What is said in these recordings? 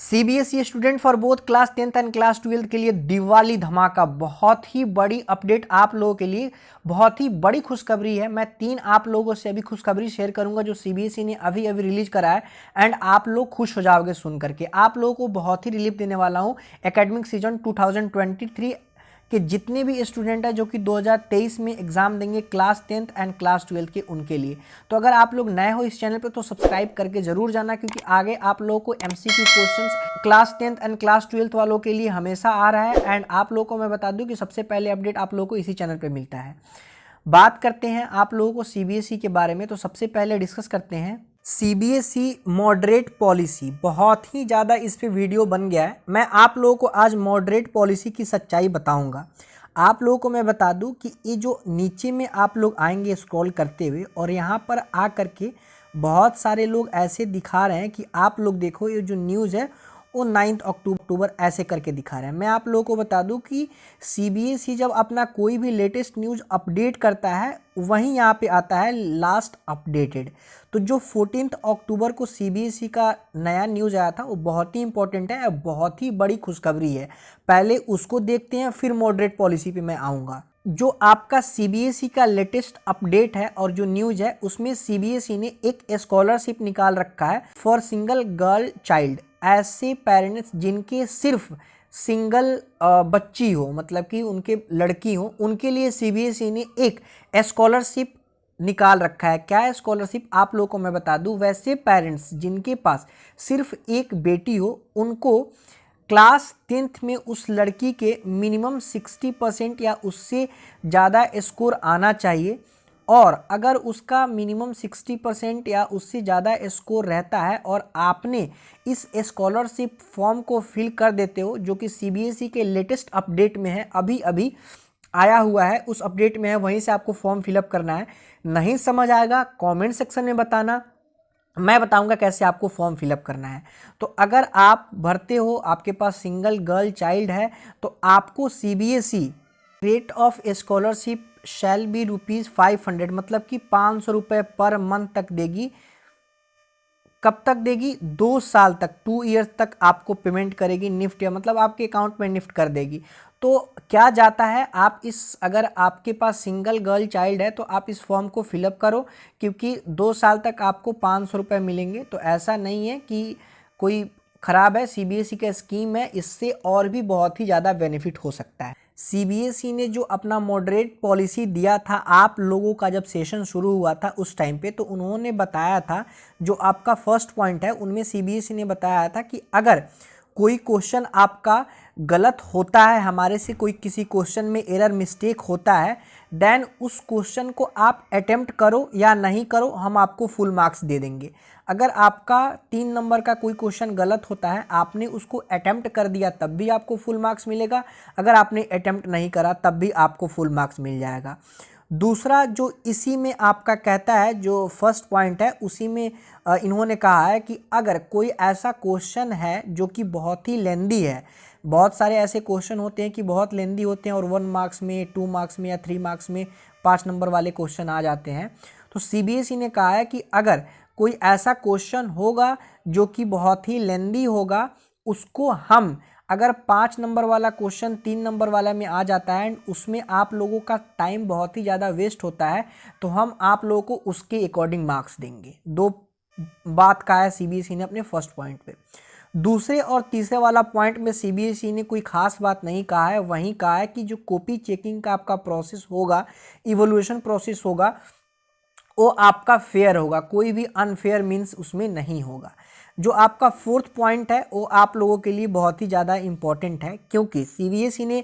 CBSE student for both class 10th and class 12th के लिए दिवाली धमाका, बहुत ही बड़ी अपडेट आप लोगों के लिए, बहुत ही बड़ी खुशखबरी है। मैं 3 आप लोगों से अभी खुशखबरी शेयर करूंगा जो सीबीएसई ने अभी रिलीज करा है एंड आप लोग खुश हो जाओगे सुन करके। आप लोगों को बहुत ही रिलीफ देने वाला हूं। एकेडमिक सीजन 2023 कि जितने भी स्टूडेंट हैं जो कि 2023 में एग्जाम देंगे class 10th and class 12th के, उनके लिए। तो अगर आप लोग नए हो इस चैनल पे तो सब्सक्राइब करके जरूर जाना, क्योंकि आगे आप लोगों को MCQ questions class 10th and class 12th वालों के लिए हमेशा आ रहा है। एंड आप लोगों को मैं बता दूं कि सबसे पहले अपडेट आप लोगों को इसी चैनल पर मिलता है। बात करते हैं आप लोगों को सीबीएसई के बारे में, तो सबसे पहले डिस्कस करते हैं सीबीएसई मॉडरेट पॉलिसी। बहुत ही ज़्यादा इस पे वीडियो बन गया है। मैं आप लोगों को आज मॉडरेट पॉलिसी की सच्चाई बताऊंगा। आप लोगों को मैं बता दूं कि ये जो नीचे में आप लोग आएंगे स्क्रॉल करते हुए, और यहाँ पर आ करके बहुत सारे लोग ऐसे दिखा रहे हैं कि आप लोग देखो ये जो न्यूज़ है वो 9 अक्टूबर ऐसे करके दिखा रहे हैं। मैं आप लोगों को बता दूं कि सीबीएसई जब अपना कोई भी लेटेस्ट न्यूज़ अपडेट करता है वहीं यहाँ पे आता है लास्ट अपडेटेड। तो जो 14 अक्टूबर को सीबीएसई का नया न्यूज़ आया था वो बहुत ही इंपॉर्टेंट है, बहुत ही बड़ी खुशखबरी है। पहले उसको देखते हैं, फिर मॉडरेट पॉलिसी पे मैं आऊँगा। जो आपका सीबीएसई का लेटेस्ट अपडेट है और जो न्यूज़ है उसमें सीबीएसई ने एक स्कॉलरशिप निकाल रखा है फॉर सिंगल गर्ल चाइल्ड। ऐसे पेरेंट्स जिनके सिर्फ सिंगल बच्ची हो, मतलब कि उनके लड़की हो, उनके लिए सीबीएसई ने एक स्कॉलरशिप निकाल रखा है। क्या है स्कॉलरशिप आप लोगों को मैं बता दूं। वैसे पेरेंट्स जिनके पास सिर्फ एक बेटी हो, उनको क्लास 10th में उस लड़की के मिनिमम 60% या उससे ज़्यादा स्कोर आना चाहिए। और अगर उसका मिनिमम 60% या उससे ज़्यादा स्कोर रहता है और आपने इस स्कॉलरशिप फॉर्म को फिल कर देते हो, जो कि सीबीएसई के लेटेस्ट अपडेट में है, अभी अभी आया हुआ है, उस अपडेट में है, वहीं से आपको फॉर्म फिलअप करना है। नहीं समझ आएगा कमेंट सेक्शन में बताना, मैं बताऊंगा कैसे आपको फॉर्म फिलअप करना है। तो अगर आप भरते हो, आपके पास सिंगल गर्ल चाइल्ड है, तो आपको CBSE rate of scholarship shall be ₹500, मतलब कि 500 रुपये पर मंथ तक देगी। कब तक देगी? 2 साल तक, 2 ईयर्स तक आपको पेमेंट करेगी निफ्ट, या मतलब आपके अकाउंट में निफ्ट कर देगी। तो क्या जाता है, आप इस, अगर आपके पास सिंगल गर्ल चाइल्ड है तो आप इस फॉर्म को फिलअप करो, क्योंकि 2 साल तक आपको 500 रुपये मिलेंगे। तो ऐसा नहीं है कि कोई ख़राब है, सीबीएसई का स्कीम है, इससे और भी बहुत ही ज़्यादा बेनिफिट हो सकता है। सीबीएसई ने जो अपना मॉडरेट पॉलिसी दिया था आप लोगों का, जब सेशन शुरू हुआ था उस टाइम पे, तो उन्होंने बताया था, जो आपका फर्स्ट पॉइंट है उनमें सीबीएसई ने बताया था कि अगर कोई क्वेश्चन आपका गलत होता है, हमारे से कोई किसी क्वेश्चन में एरर मिस्टेक होता है, देन उस क्वेश्चन को आप अटेम्प्ट करो या नहीं करो, हम आपको फुल मार्क्स दे देंगे। अगर आपका 3 नंबर का कोई क्वेश्चन गलत होता है, आपने उसको अटेम्प्ट कर दिया तब भी आपको फुल मार्क्स मिलेगा, अगर आपने अटेम्प्ट नहीं करा तब भी आपको फुल मार्क्स मिल जाएगा। दूसरा जो इसी में आपका कहता है, जो फर्स्ट पॉइंट है उसी में इन्होंने कहा है कि अगर कोई ऐसा क्वेश्चन है जो कि बहुत ही लेंदी है, बहुत सारे ऐसे क्वेश्चन होते हैं कि बहुत लेंदी होते हैं और 1 मार्क्स में, 2 मार्क्स में या 3 मार्क्स में 5 नंबर वाले क्वेश्चन आ जाते हैं, तो सीबीएसई ने कहा है कि अगर कोई ऐसा क्वेश्चन होगा जो कि बहुत ही लेंदी होगा, उसको हम, अगर 5 नंबर वाला क्वेश्चन 3 नंबर वाला में आ जाता है एंड उसमें आप लोगों का टाइम बहुत ही ज़्यादा वेस्ट होता है, तो हम आप लोगों को उसके अकॉर्डिंग मार्क्स देंगे। 2 बात कहा है सीबीएसई ने अपने फर्स्ट पॉइंट पे। दूसरे और तीसरे वाला पॉइंट में सीबीएसई ने कोई खास बात नहीं कहा है, वहीं कहा है कि जो कॉपी चेकिंग का आपका प्रोसेस होगा, इवोल्यूशन प्रोसेस होगा, वो आपका फेयर होगा, कोई भी अनफेयर मीन्स उसमें नहीं होगा। जो आपका फोर्थ पॉइंट है वो आप लोगों के लिए बहुत ही ज़्यादा इम्पॉर्टेंट है, क्योंकि सीबीएसई ने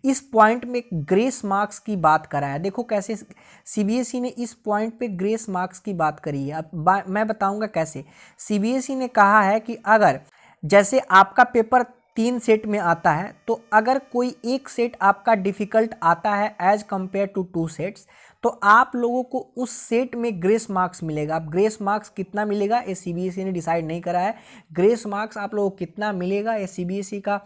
इस पॉइंट में ग्रेस मार्क्स की बात करा है। देखो कैसे सीबीएसई ने इस पॉइंट पे ग्रेस मार्क्स की बात करी है, अब मैं बताऊंगा कैसे। सीबीएसई ने कहा है कि अगर जैसे आपका पेपर 3 सेट में आता है, तो अगर कोई एक सेट आपका डिफ़िकल्ट आता है एज कंपेयर टू 2 सेट्स, तो आप लोगों को उस सेट में ग्रेस मार्क्स मिलेगा। अब ग्रेस मार्क्स कितना मिलेगा ये सीबीएसई ने डिसाइड नहीं करा है। ग्रेस मार्क्स आप लोगों को कितना मिलेगा ये सीबीएसई का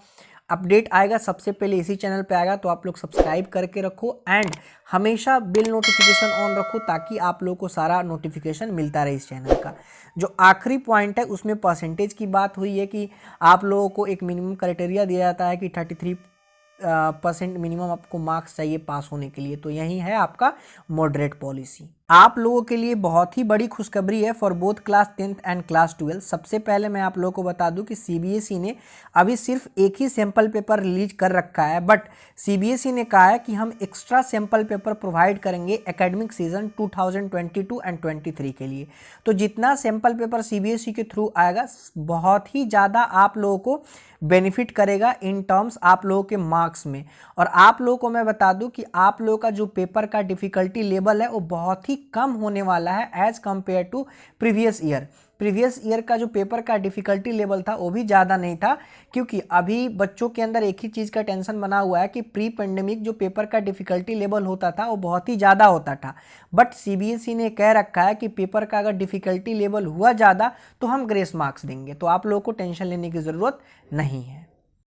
अपडेट आएगा सबसे पहले इसी चैनल पे आएगा, तो आप लोग सब्सक्राइब करके रखो एंड हमेशा बिल नोटिफिकेशन ऑन रखो ताकि आप लोग को सारा नोटिफिकेशन मिलता रहे इस चैनल का। जो आखिरी पॉइंट है उसमें परसेंटेज की बात हुई है कि आप लोगों को एक मिनिमम क्राइटेरिया दिया जाता है कि 33% मिनिमम आपको मार्क्स चाहिए पास होने के लिए, तो यही है आपका मॉडरेट पॉलिसी। आप लोगों के लिए बहुत ही बड़ी खुशखबरी है for both class 10th and class 12। सबसे पहले मैं आप लोगों को बता दूं कि सीबीएसई ने अभी सिर्फ एक ही सैंपल पेपर रिलीज कर रखा है, बट सीबीएसई ने कहा है कि हम एक्स्ट्रा सैंपल पेपर प्रोवाइड करेंगे एकेडमिक सीजन 2022 एंड 23 के लिए। तो जितना सैंपल पेपर सीबीएसई के थ्रू आएगा बहुत ही ज़्यादा आप लोगों को बेनिफिट करेगा इन टर्म्स आप लोगों के मार्क्स में। और आप लोगों को मैं बता दूं कि आप लोगों का जो पेपर का डिफ़िकल्टी लेवल है वो बहुत ही कम होने वाला है as compare to previous year का जो पेपर का डिफ़िकल्टी लेवल था वो भी ज़्यादा नहीं था, क्योंकि अभी बच्चों के अंदर एक ही चीज़ का टेंशन बना हुआ है कि प्री पेंडेमिक जो पेपर का डिफ़िकल्टी लेवल होता था वो बहुत ही ज़्यादा होता था। बट सीबीएसई ने कह रखा है कि पेपर का अगर डिफ़िकल्टी लेवल हुआ ज़्यादा तो हम ग्रेस मार्क्स देंगे, तो आप लोगों को टेंशन लेने की ज़रूरत नहीं है।